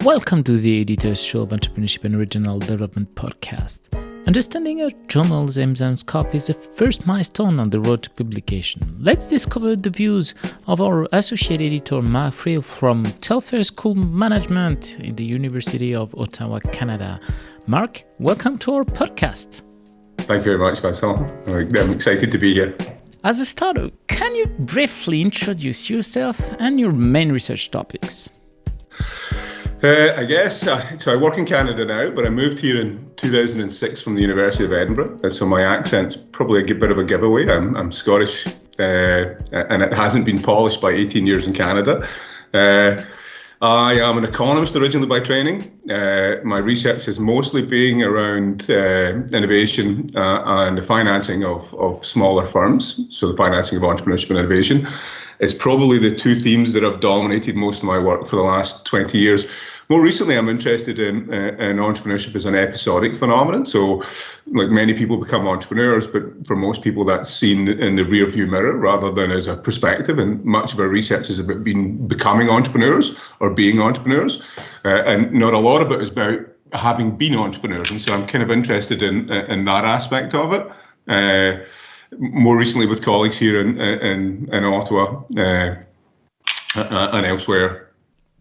Welcome to the Telfer School of Entrepreneurship and Regional Development podcast. Understanding a journal's aims and scope is the first milestone on the road to publication. Let's discover the views of our associate editor Mark Freel from Telfer School of Management in the University of Ottawa, Canada. Mark, welcome to our podcast. Thank you very much, Vincent. I'm excited to be here. As a starter, can you briefly introduce yourself and your main research topics? I guess, so I work in Canada now, but I moved here in 2006 from the University of Edinburgh, and so my accent's probably a bit of a giveaway. I'm Scottish, and it hasn't been polished by 18 years in Canada. I am an economist originally by training. My research has mostly been around innovation and the financing of smaller firms, so the financing of entrepreneurship and innovation. It's probably the two themes that have dominated most of my work for the last 20 years. More recently, I'm interested in entrepreneurship as an episodic phenomenon. So, like many people become entrepreneurs, but for most people that's seen in the rearview mirror rather than as a perspective. And much of our research is about becoming entrepreneurs or being entrepreneurs. And not a lot of it is about having been entrepreneurs. And so I'm kind of interested in that aspect of it. More recently with colleagues here in Ottawa and elsewhere.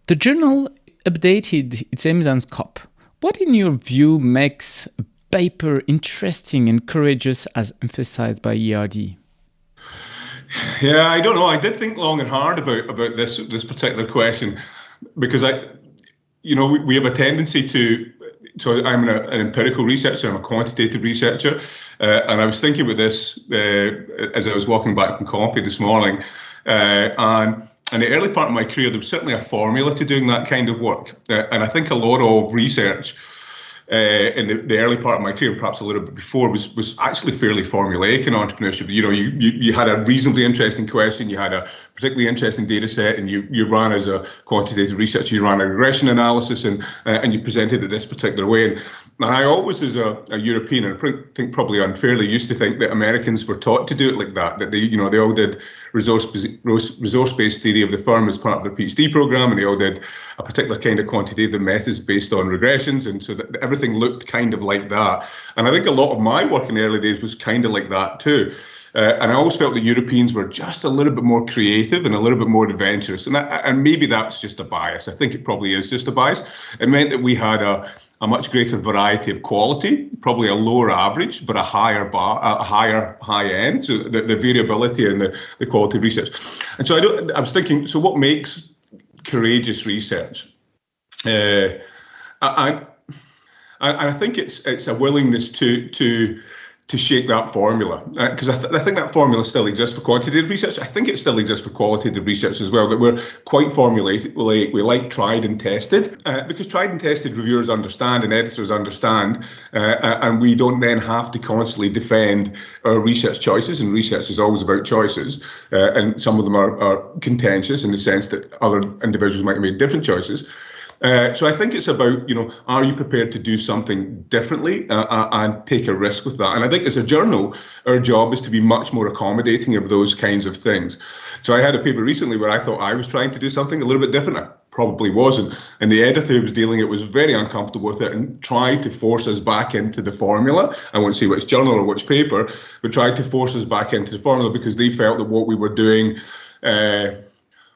The journal updated its aims and scope. What, in your view, makes a paper interesting and courageous as emphasized by ERD? Yeah, I don't know. I did think long and hard about this particular question because we have a tendency to. So I'm an empirical researcher, I'm a quantitative researcher, and I was thinking about this as I was walking back from coffee this morning. And in the early part of my career, there was certainly a formula to doing that kind of work. And I think a lot of research in the early part of my career, and perhaps a little bit before, was actually fairly formulaic in entrepreneurship. You had a reasonably interesting question, you had a particularly interesting data set, and you ran as a quantitative researcher, you ran a regression analysis, and you presented it this particular way. And I always, as a European, and I think probably unfairly, used to think that Americans were taught to do it like that. That they all did resource-based theory of the firm as part of their PhD program, and they all did a particular kind of quantitative methods based on regressions, and so that everything looked kind of like that. And I think a lot of my work in the early days was kind of like that too. And I always felt that Europeans were just a little bit more creative and a little bit more adventurous. And maybe that's just a bias. I think it probably is just a bias. It meant that we had a much greater variety of quality, probably a lower average, but a higher high end. So the variability and the quality of research. And so I was thinking, so what makes courageous research? And I think it's a willingness to shake that formula, because I think that formula still exists for quantitative research. I think it still exists for qualitative research as well, that we're quite formulaic. We like tried and tested, because tried and tested reviewers understand and editors understand, and we don't then have to constantly defend our research choices, and research is always about choices, and some of them are contentious in the sense that other individuals might have made different choices. So I think it's about, are you prepared to do something differently and take a risk with that? And I think as a journal, our job is to be much more accommodating of those kinds of things. So I had a paper recently where I thought I was trying to do something a little bit different. I probably wasn't. And the editor who was dealing it was very uncomfortable with it and tried to force us back into the formula. I won't say which journal or which paper, but tried to force us back into the formula because they felt that what we were doing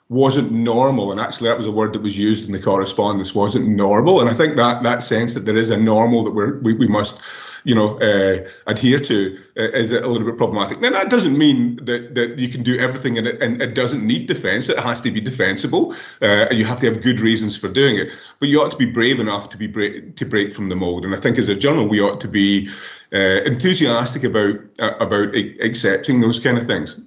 wasn't normal, and actually that was a word that was used in the correspondence, wasn't normal. And I think that sense that there is a normal that we must adhere to is a little bit problematic. Now that doesn't mean that you can do everything and it doesn't need defence. It has to be defensible, and you have to have good reasons for doing it. But you ought to be brave enough to break from the mold. And I think as a journal we ought to be enthusiastic about accepting those kind of things.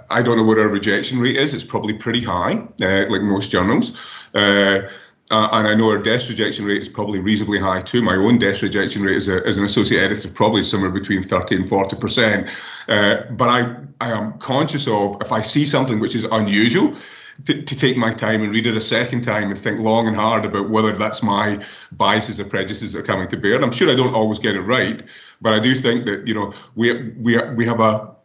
I don't know what our rejection rate is. It's probably pretty high, like most journals. And I know our desk rejection rate is probably reasonably high too. My own desk rejection rate as an associate editor probably somewhere between 30 and 40%. But I am conscious of, if I see something which is unusual, to take my time and read it a second time and think long and hard about whether that's my biases or prejudices that are coming to bear. And I'm sure I don't always get it right, but I do think that we have a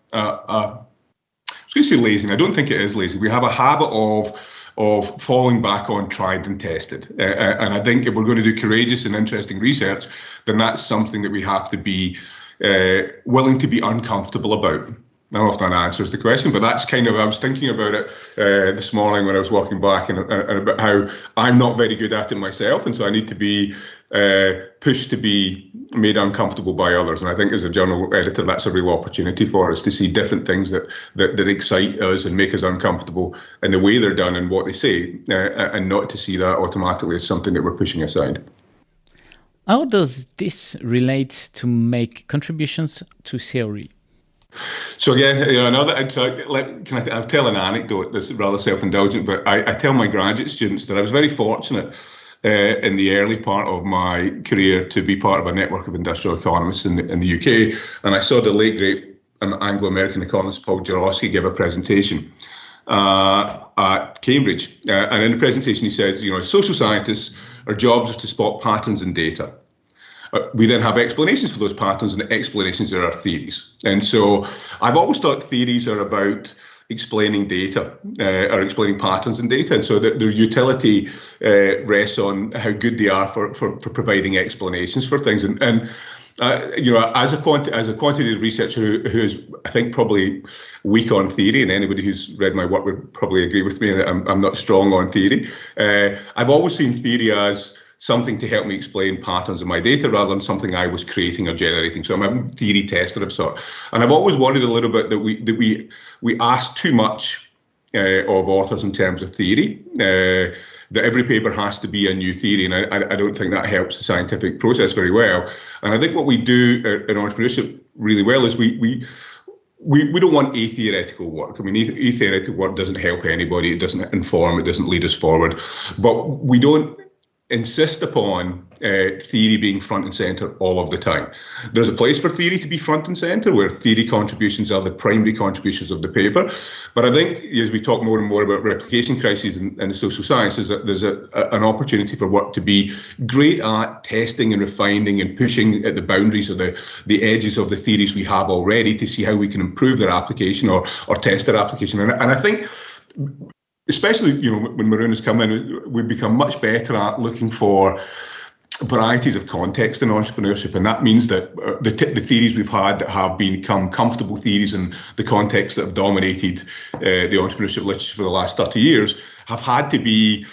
I was going to say lazy, and I don't think it is lazy. We have a habit of of falling back on tried and tested. And I think if we're going to do courageous and interesting research, then that's something that we have to be willing to be uncomfortable about. I don't know if that answers the question, but that's kind of, I was thinking about it this morning when I was walking back and about how I'm not very good at it myself. And so I need to be pushed to be made uncomfortable by others. And I think as a journal editor, that's a real opportunity for us to see different things that excite us and make us uncomfortable in the way they're done and what they say, and not to see that automatically as something that we're pushing aside. How does this relate to make contributions to theory? So again, I'll tell an anecdote that's rather self-indulgent, but I tell my graduate students that I was very fortunate in the early part of my career to be part of a network of industrial economists in the UK, and I saw the late great Anglo-American economist Paul Jarosky give a presentation at Cambridge, and in the presentation he said, as social scientists, our jobs are to spot patterns in data. We then have explanations for those patterns, and the explanations are our theories. And so I've always thought theories are about explaining data or explaining patterns in data. And so their utility rests on how good they are for providing explanations for things. And as a quantitative researcher who is, I think, probably weak on theory, and anybody who's read my work would probably agree with me that I'm not strong on theory, I've always seen theory as something to help me explain patterns in my data rather than something I was creating or generating. So I'm a theory tester of sort. And I've always worried a little bit that we ask too much of authors in terms of theory, that every paper has to be a new theory. And I don't think that helps the scientific process very well. And I think what we do in entrepreneurship really well is we don't want atheoretical work. I mean, atheoretical work doesn't help anybody. It doesn't inform. It doesn't lead us forward. But we don't insist upon theory being front and centre all of the time. There's a place for theory to be front and centre, where theory contributions are the primary contributions of the paper. But I think as we talk more and more about replication crises in the social sciences, that there's an opportunity for work to be great at testing and refining and pushing at the boundaries of the edges of the theories we have already to see how we can improve their application or test their application. And I think, especially when Maroon has come in, we've become much better at looking for varieties of context in entrepreneurship, and that means that the theories we've had that have become comfortable theories in the context that have dominated the entrepreneurship literature for the last 30 years have had to be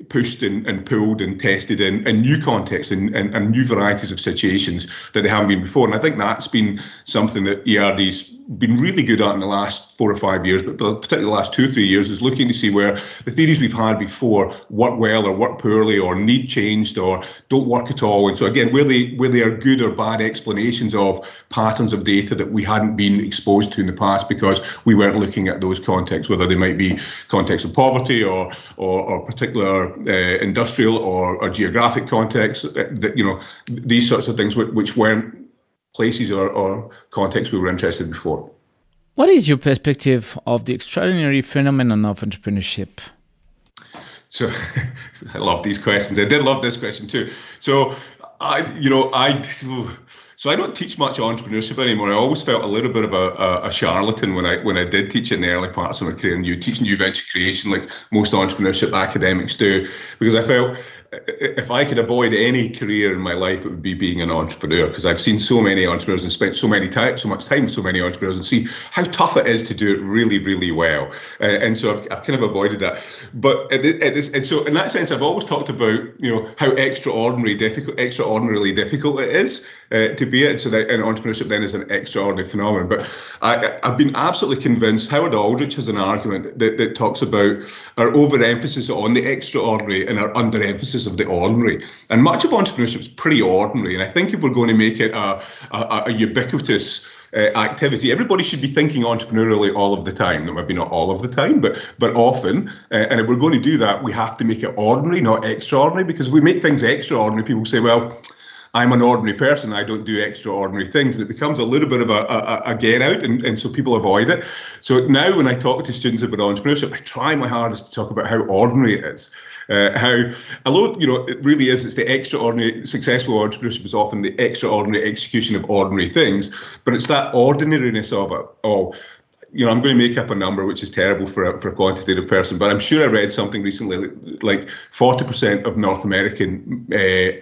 pushed and pulled and tested in new contexts and new varieties of situations that they haven't been before. And I think that's been something that ERD's been really good at in the last 4 or 5 years, but particularly the last 2 or 3 years, is looking to see where the theories we've had before work well or work poorly or need changed or don't work at all. And so again, where they are good or bad explanations of patterns of data that we hadn't been exposed to in the past because we weren't looking at those contexts, whether they might be contexts of poverty or particular industrial or geographic contexts, that these sorts of things which weren't places or contexts we were interested in before. What is your perspective of the extraordinary phenomenon of entrepreneurship? So I love these questions. I did love this question too. So I don't teach much entrepreneurship anymore. I always felt a little bit of a charlatan when I did teach in the early parts of my career, and teach new venture creation like most entrepreneurship academics do, because I felt if I could avoid any career in my life, it would be being an entrepreneur, because I've seen so many entrepreneurs and spent so much time with so many entrepreneurs and see how tough it is to do it really, really well. And so I've kind of avoided that. But and so in that sense, I've always talked about how extraordinarily difficult it is to be it. So that entrepreneurship then is an extraordinary phenomenon. But I've been absolutely convinced. Howard Aldrich has an argument that talks about our overemphasis on the extraordinary and our underemphasis of the ordinary. And much of entrepreneurship is pretty ordinary. And I think if we're going to make it a ubiquitous activity, everybody should be thinking entrepreneurially all of the time. Maybe not all of the time, but often. And if we're going to do that, we have to make it ordinary, not extraordinary. Because if we make things extraordinary, people say, well, I'm an ordinary person, I don't do extraordinary things. And it becomes a little bit of a get out, and so people avoid it. So now when I talk to students about entrepreneurship, I try my hardest to talk about how ordinary it is. Although it really is, it's the extraordinary, successful entrepreneurship is often the extraordinary execution of ordinary things, but it's that ordinariness of it. I'm going to make up a number which is terrible for a quantitative person, but I'm sure I read something recently like 40% of North American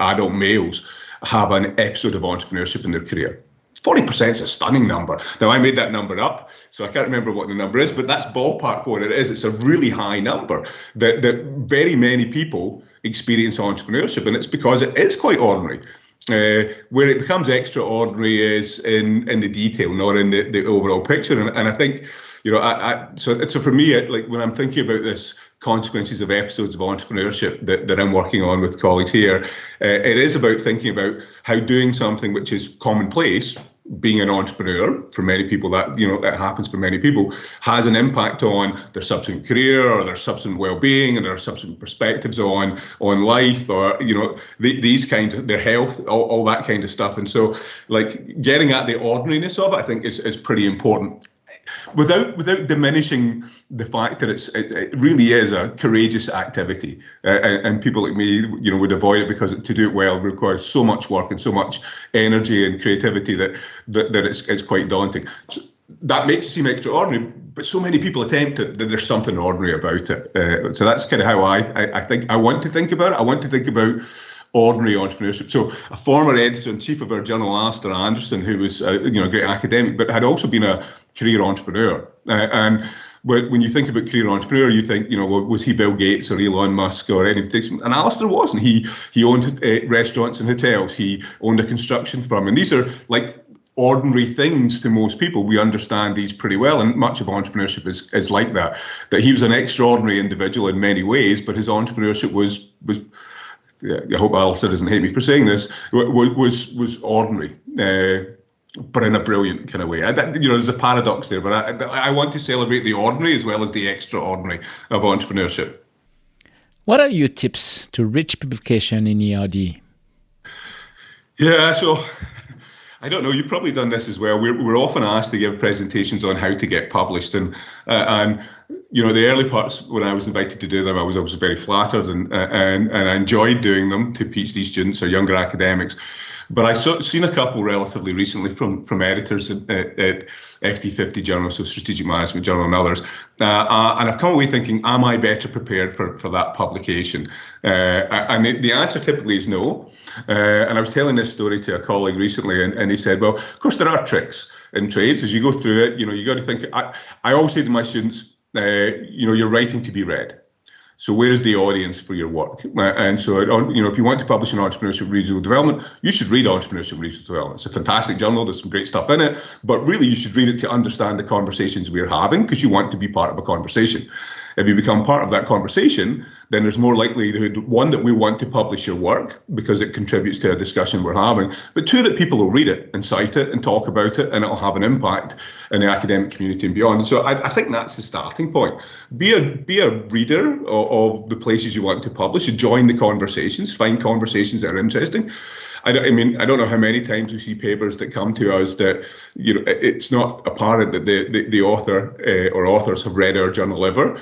adult males have an episode of entrepreneurship in their career. 40% is a stunning number. Now, I made that number up, so I can't remember what the number is, but that's ballpark what it is. It's a really high number that very many people experience entrepreneurship, and it's because it is quite ordinary. Where it becomes extraordinary is in the detail, not in the overall picture. And I think, so for me, like when I'm thinking about this consequences of episodes of entrepreneurship that I'm working on with colleagues here, it is about thinking about how doing something which is commonplace, being an entrepreneur for many people, that happens for many people, has an impact on their subsequent career or their subsequent well-being and their subsequent perspectives on life, or these kinds of their health, all that kind of stuff. And so, like, getting at the ordinariness of it, I think is pretty important, without diminishing the fact that it really is a courageous activity, and people like me, would avoid it because to do it well requires so much work and so much energy and creativity that it's quite daunting. So that makes it seem extraordinary, but so many people attempt it that there's something ordinary about it. So that's kind of how I think I want to think about it. I want to think about ordinary entrepreneurship. So a former editor-in-chief of our journal, Alistair Anderson, who was a great academic, but had also been a career entrepreneur. And when you think about career entrepreneur, you think, was he Bill Gates or Elon Musk or any of these? And Alistair wasn't. He owned restaurants and hotels. He owned a construction firm. And these are like ordinary things to most people. We understand these pretty well, and much of entrepreneurship is like that. That he was an extraordinary individual in many ways, but his entrepreneurship was I hope Alistair doesn't hate me for saying this, was ordinary, but in a brilliant kind of way. There's a paradox there, but I want to celebrate the ordinary as well as the extraordinary of entrepreneurship. What are your tips to reach publication in ERD? Yeah, so I don't know. You've probably done this as well. We're often asked to give presentations on how to get published, and the early parts when I was invited to do them, I was very flattered and I enjoyed doing them to PhD students or younger academics. But I've seen a couple relatively recently from editors at FT50 Journal, so Strategic Management Journal and others, and I've come away thinking, am I better prepared for that publication? And the answer typically is no. And I was telling this story to a colleague recently, and he said, well, of course there are tricks in trades. As you go through it, you got to think. I always say to my students, you're writing to be read. So where is the audience for your work? And so, if you want to publish in Entrepreneurship Regional Development, you should read Entrepreneurship Regional Development. It's a fantastic journal. There's some great stuff in it. But really, you should read it to understand the conversations we're having, because you want to be part of a conversation. If you become part of that conversation, then there's more likelihood, one, that we want to publish your work because it contributes to a discussion we're having, but two, that people will read it and cite it and talk about it, and it'll have an impact in the academic community and beyond. And so I think that's the starting point. Be a reader of the places you want to publish, and join the conversations, find conversations that are interesting. I don't know how many times we see papers that come to us that it's not apparent that the author or authors have read our journal ever,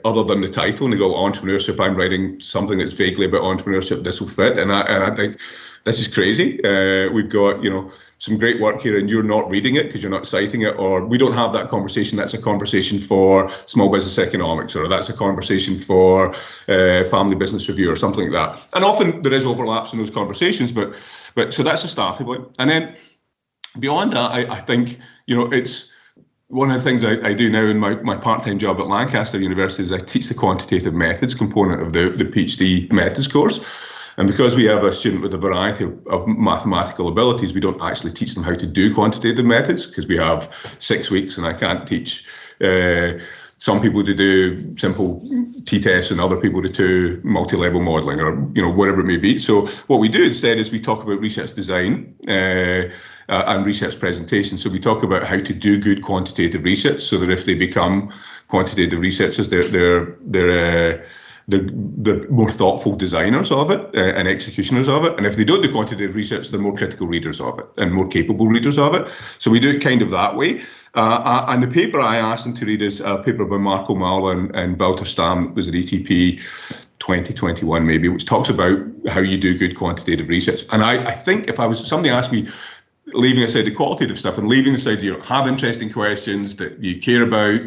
other than the title, and they go, entrepreneurship, I'm writing something that's vaguely about entrepreneurship, this will fit. And I think this is crazy. We've got some great work here, and you're not reading it because you're not citing it, or we don't have that conversation. That's a conversation for small business economics, or that's a conversation for family business review or something like that. And often there is overlaps in those conversations, but so that's a starting point. And then beyond that, I think it's one of the things I do now in my part-time job at Lancaster University is I teach the quantitative methods component of the PhD methods course. And because we have a student with a variety of mathematical abilities, we don't actually teach them how to do quantitative methods, because we have 6 weeks and I can't teach some people to do simple t-tests and other people to do multi-level modelling, or whatever it may be. So what we do instead is we talk about research design and research presentation. So we talk about how to do good quantitative research, so that if they become quantitative researchers, they're more thoughtful designers of it and executioners of it. And if they don't do quantitative research, they're more critical readers of it and more capable readers of it. So we do it kind of that way. And the paper I asked them to read is a paper by Marco Mauler and Walter Stamm that was at ETP 2021 maybe, which talks about how you do good quantitative research. And I think if somebody asked me, leaving aside the qualitative stuff and leaving aside, have interesting questions that you care about,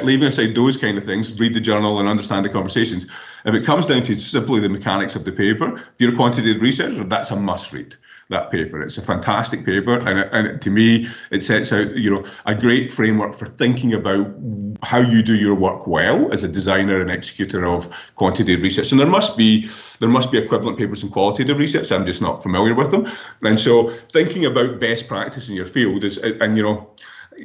leaving aside those kind of things, read the journal and understand the conversations. If it comes down to simply the mechanics of the paper, if you're a quantitative researcher, that's a must read. That paper. It's a fantastic paper, and to me, it sets out a great framework for thinking about how you do your work well as a designer and executor of quantitative research. And there must be equivalent papers in qualitative research. I'm just not familiar with them, and so thinking about best practice in your field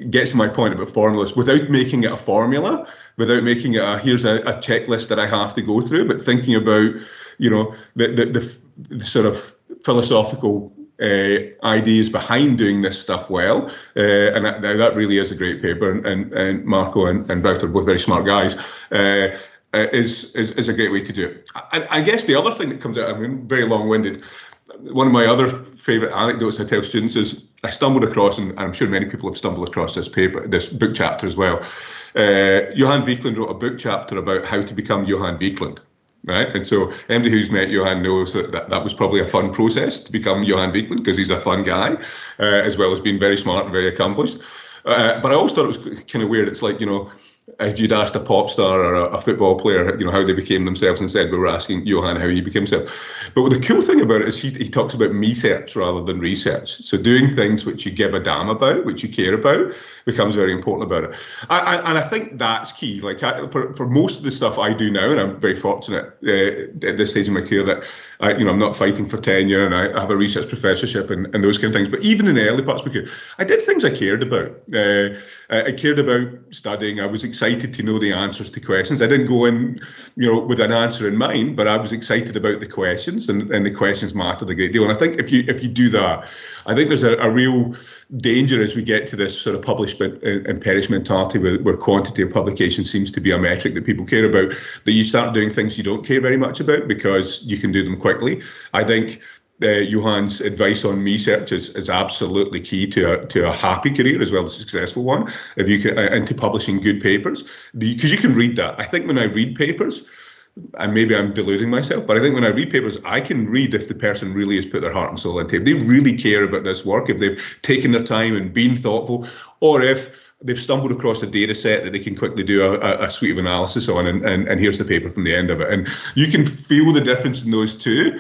gets to my point about formulas without making it a formula, without making it here's a checklist that I have to go through, but thinking about the sort of philosophical ideas behind doing this stuff well, and that really is a great paper. And Marco and Wouter are both very smart guys. Is a great way to do it. I guess the other thing that comes out, I'm very long-winded. One of my other favourite anecdotes I tell students is I stumbled across, and I'm sure many people have stumbled across this book chapter as well. Johan Vikeland wrote a book chapter about how to become Johan Vikeland. Right, and so anybody who's met Johan knows that was probably a fun process to become Johan Vikeland, because he's a fun guy, as well as being very smart and very accomplished. But I always thought it was kind of weird. It's like, if you'd asked a pop star or a football player, how they became themselves, instead we were asking Johan how he became himself. But the cool thing about it is he talks about me-search rather than research. So doing things which you give a damn about, which you care about, becomes very important about it. And I think that's key. Like for most of the stuff I do now, and I'm very fortunate at this stage in my career that I'm not fighting for tenure, and I have a research professorship and those kind of things. But even in the early parts of my career, I did things I cared about. I cared about studying. I was excited to know the answers to questions. I didn't go in, with an answer in mind, but I was excited about the questions, and the questions mattered a great deal. And I think if you do that, I think there's a real danger as we get to this sort of publishment and perish mentality where quantity of publication seems to be a metric that people care about, that you start doing things you don't care very much about because you can do them quickly. I think Johan's advice on me-search is absolutely key to a happy career as well as a successful one. If you can, into publishing good papers, because you can read that. I think when I read papers, and maybe I'm deluding myself, but I think when I read papers, I can read if the person really has put their heart and soul into it. If they really care about this work, if they've taken their time and been thoughtful, or if they've stumbled across a data set that they can quickly do a suite of analysis on, and here's the paper from the end of it. And you can feel the difference in those two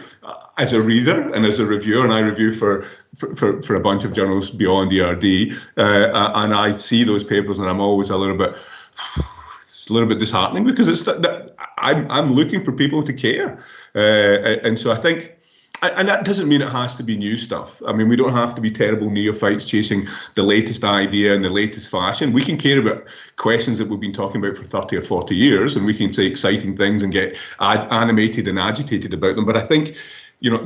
as a reader and as a reviewer. And I review for a bunch of journals beyond ERD, and I see those papers and I'm always a little bit disheartening, because it's that I'm looking for people to care, and so I think, and that doesn't mean it has to be new stuff. I mean, we don't have to be terrible neophytes chasing the latest idea and the latest fashion. We can care about questions that we've been talking about for 30 or 40 years, and we can say exciting things and get animated and agitated about them. But I think,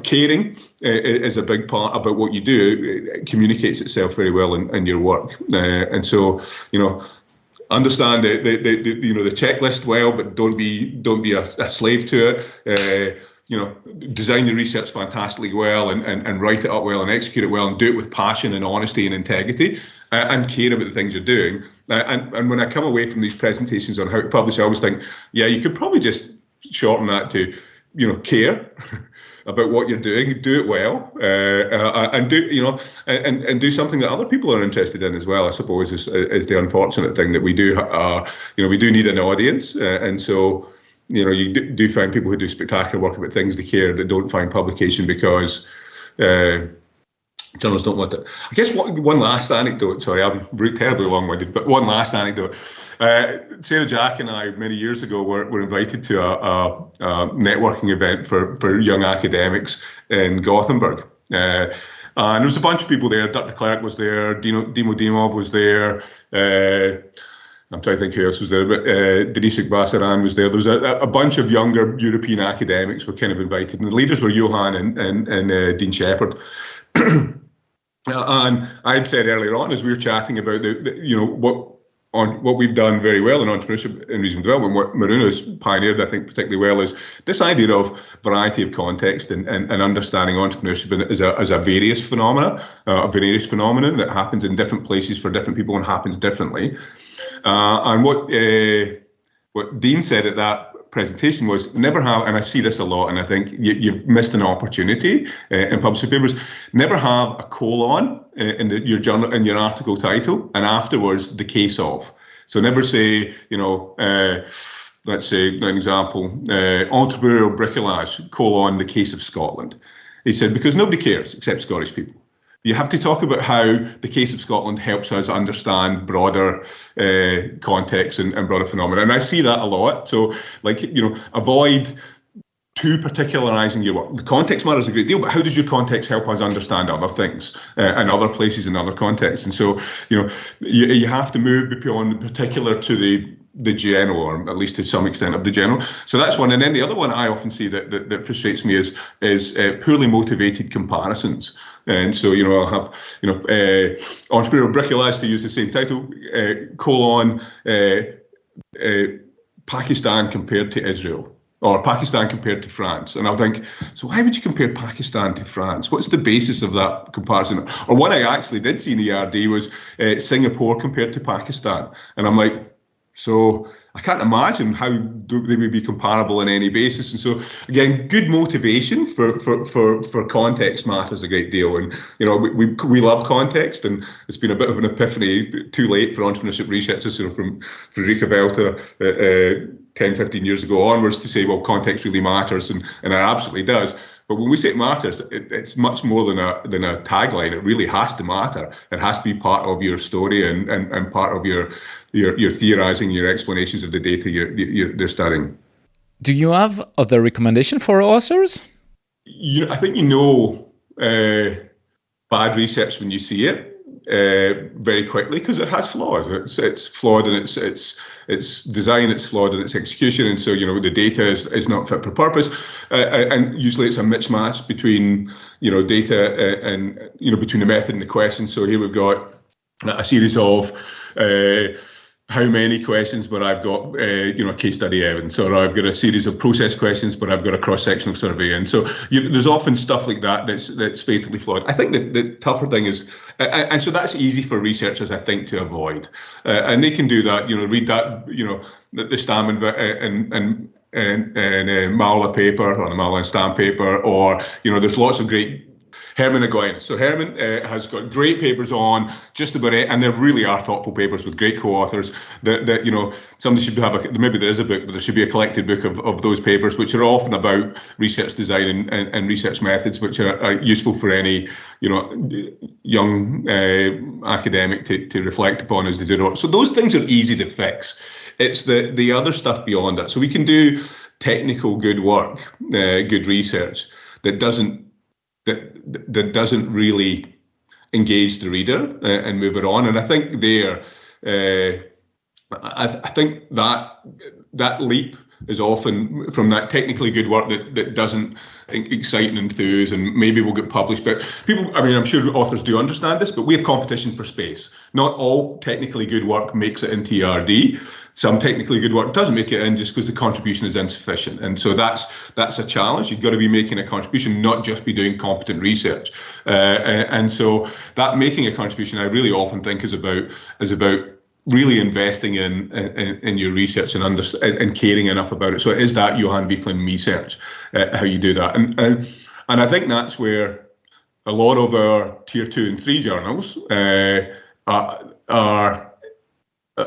caring is a big part about what you do. It communicates itself very well in your work, and so understand the checklist well, but don't be a slave to it. Design the research fantastically well, and write it up well and execute it well, and do it with passion and honesty and integrity, and care about the things you're doing. And when I come away from these presentations on how to publish, I always think, you could probably just shorten that to, care about what you're doing, do it well, and do something that other people are interested in as well. I suppose is the unfortunate thing that we do. We do need an audience, and so you do find people who do spectacular work about things they care that don't find publication because journalists don't want it. I guess one last anecdote. Sorry, I'm terribly long-winded, but one last anecdote. Sarah Jack and I, many years ago, were invited to a networking event for young academics in Gothenburg. And there was a bunch of people there. Dr. Clark was there. Dimo Dimov was there. I'm trying to think who else was there, but Denis Bassaran was there. There was a bunch of younger European academics were kind of invited, and the leaders were Johan and Dean Shepherd. And I had said earlier on, as we were chatting about what we've done very well in entrepreneurship and regional development, what Maruna has pioneered, I think, particularly well, is this idea of variety of context and understanding entrepreneurship as a various phenomenon that happens in different places for different people and happens differently. And what Dean said at that presentation was never have, and I see this a lot, and I think you've missed an opportunity in publishing papers. Never have a colon in your journal, in your article title, and afterwards the case of. So never say, let's say an example, entrepreneurial bricolage, colon, the case of Scotland. He said, because nobody cares except Scottish people. You have to talk about how the case of Scotland helps us understand broader context and broader phenomena. And I see that a lot. So, avoid too particularizing your work. The context matters a great deal, but how does your context help us understand other things and other places and other contexts? And so, you have to move beyond the particular to the general, or at least to some extent of the general. So that's one. And then the other one I often see that frustrates me is poorly motivated comparisons. And so, I'll have, entrepreneurial bricolage, to use the same title, colon, Pakistan compared to Israel, or Pakistan compared to France. And I'll think, so why would you compare Pakistan to France? What's the basis of that comparison? Or one I actually did see in the ERD was Singapore compared to Pakistan. And I'm like, so I can't imagine how they would be comparable on any basis. And so, again, good motivation for context matters a great deal. And, we love context, and it's been a bit of an epiphany too late for entrepreneurship researchers, from Frederica Welter 10, 15 years ago onwards to say, well, context really matters, and it absolutely does. But when we say it matters, it's much more than a tagline. It really has to matter. It has to be part of your story and part of your theorizing, your explanations of the data they're studying. Do you have other recommendation for authors? I think bad research when you see it very quickly, because it has flaws. It's flawed in its design, it's flawed in its execution, and so the data is not fit for purpose, and usually it's a mismatch between data and between the method and the question. So here we've got a series of how many questions, but I've got case study evidence, or I've got a series of process questions, but I've got a cross-sectional survey. And so there's often stuff like that that's fatally flawed. I think that the tougher thing is, and so that's easy for researchers, I think, to avoid. And they can do that, read that, the Stamm and Marla paper, or the Marla and Stamm paper, or, there's lots of great Herman Aguinas. So Herman has got great papers on just about it, and there really are thoughtful papers with great co-authors that somebody should have maybe there is a book, but there should be a collected book of those papers, which are often about research design and research methods, which are useful for any young academic to reflect upon as they do it. So those things are easy to fix. It's the other stuff beyond that. So we can do technical good work, good research that doesn't really engage the reader and move it on. And I think I think that leap is often from that technically good work that doesn't excite and enthuse, and maybe will get published. But people, I'm sure authors do understand this, but we have competition for space. Not all technically good work makes it into ERD. Some technically good work doesn't make it in just because the contribution is insufficient. And so that's a challenge. You've got to be making a contribution, not just be doing competent research. And so that making a contribution, I really often think is about really investing in your research and caring enough about it. So it is that Johan Wiklund research, how you do that. And I think that's where a lot of our tier 2 and 3 journals are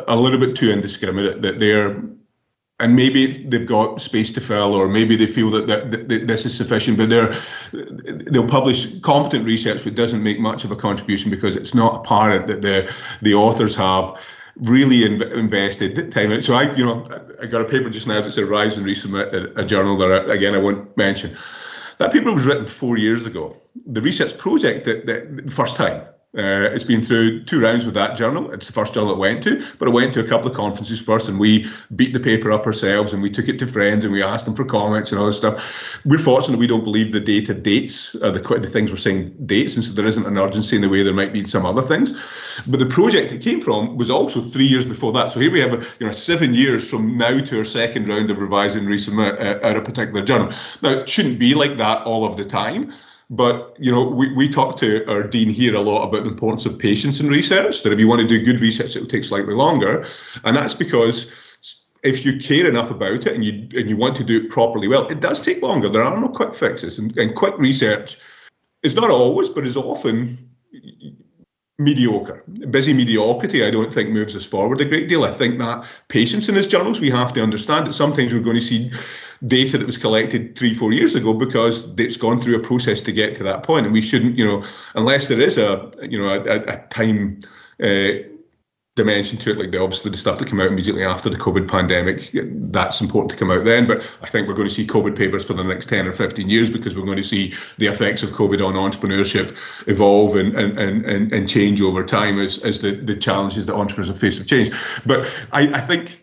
a little bit too indiscriminate, that and maybe they've got space to fill, or maybe they feel that this is sufficient, but they'll publish competent research but doesn't make much of a contribution because it's not apparent that the authors have really invested time. So I got a paper just now that said Rise and Resubmit, a journal that again I won't mention. That paper was written 4 years ago. The research project that the first time. It's been through 2 rounds with that journal. It's the first journal it went to, but it went to a couple of conferences first, and we beat the paper up ourselves, and we took it to friends, and we asked them for comments and all this stuff. We're fortunate we don't believe the data dates, the things we're saying dates, and so there isn't an urgency in the way there might be in some other things. But the project it came from was also 3 years before that. So here we have 7 years from now to our second round of revise and resubmit at a particular journal. Now, it shouldn't be like that all of the time. But, we talk to our dean here a lot about the importance of patience in research, that if you want to do good research, it will take slightly longer. And that's because if you care enough about it and you want to do it properly well, it does take longer. There are no quick fixes, and quick research is not always, but is often mediocre. Busy mediocrity, I don't think, moves us forward a great deal. I think that patience in his journals, we have to understand that sometimes we're going to see data that was collected 3-4 years ago because it's gone through a process to get to that point. And we shouldn't, unless there is a time dimension to it, like obviously the stuff that came out immediately after the COVID pandemic, that's important to come out then. But I think we're going to see COVID papers for the next 10 or 15 years because we're going to see the effects of COVID on entrepreneurship evolve and change over time as the challenges that entrepreneurs have faced have changed. But I think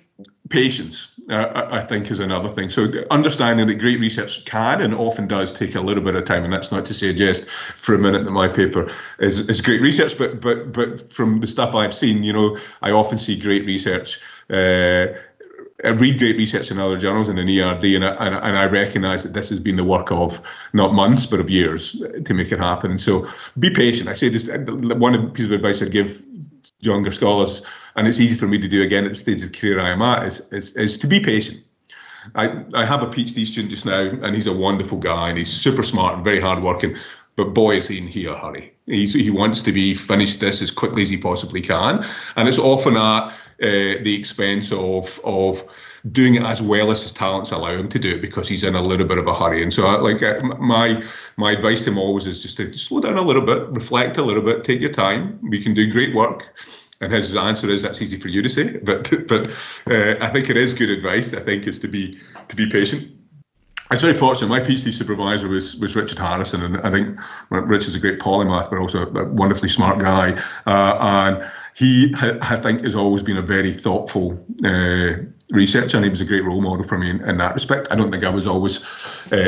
patience, I think, is another thing. So understanding that great research can and often does take a little bit of time, and that's not to suggest for a minute that my paper is great research, but from the stuff I've seen, I often see great research. I read great research in other journals and in ERD, and I recognise that this has been the work of not months but of years to make it happen. And so be patient. I say this, one piece of advice I'd give younger scholars, and it's easy for me to do again at the stage of the career I am at, is to be patient. I have a PhD student just now, and he's a wonderful guy, and he's super smart and very hardworking, but boy, is he in a hurry. He wants to be finished this as quickly as he possibly can, and it's often at the expense of doing it as well as his talents allow him to do it because he's in a little bit of a hurry. And so my advice to him always is just to slow down a little bit, reflect a little bit, take your time. We can do great work. And his answer is, that's easy for you to say, but I think it is good advice. I think is to be patient. I was very fortunate. My PhD supervisor was Richard Harrison, and I think Rich is a great polymath, but also a wonderfully smart guy. And he, I think, has always been a very thoughtful researcher, and he was a great role model for me in that respect. I don't think I was always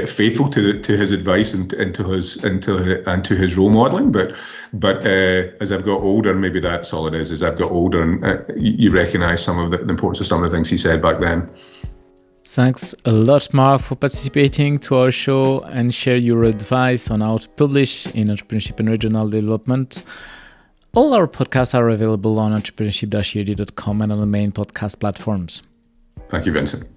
faithful to his advice and to his role modeling, but as I've got older, maybe that's all it is. As I've got older, and you recognise some of the importance of some of the things he said back then. Thanks a lot, Mark, for participating to our show and share your advice on how to publish in entrepreneurship and regional development. All our podcasts are available on entrepreneurship-ed.com and on the main podcast platforms. Thank you, Vincent.